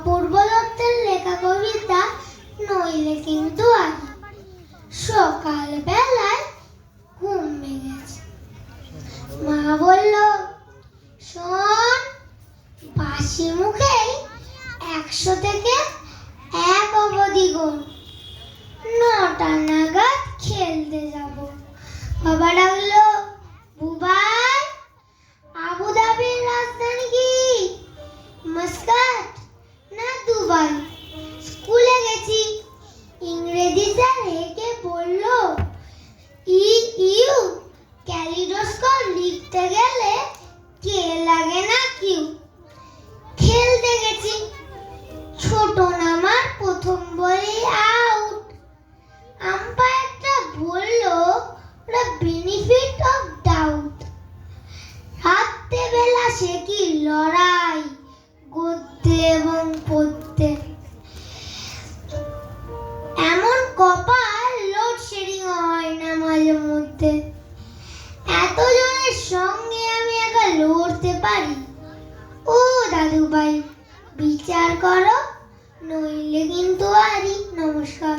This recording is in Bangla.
অপূর্ব দত্তের লেখা কবিতা নইলে কিন্তু আগে। সকাল বেলায় ঘুম ভেঙেছে, মা বলল, শোন, বাসি মুখেই 100 থেকে 1 অবধি গুণ, 9টা নাগাদ খেলতে যাব। বাবা ডাকলো, বুবাই, আবুধাবির রাজধানী কি? মাস্কাট না দুবাই? স্কুলে গেছি। ইংরেজি স্যার হেঁকে বলল, ইউ ক্যালিডোস্কোপ লিখতে গেলে কে লাগে না কিউ। খেলতে গেছি, ছোট নামার প্রথম বলে আউট। আম্পায়ারটা বলল, ওটা বেনিফিট অফ ডাউট। রাত্রে বেলা সে কি লড়াই গদ্যে এবং পদ্যে। এমন কপাল, লোডশেডিং হয় না মাঝে মধ্যে। এতজনের সঙ্গে আমি একা লড়তে পারি? ও দাদু ভাই, বিচার করো, নইলে কিন্তু আরি। নমস্কার।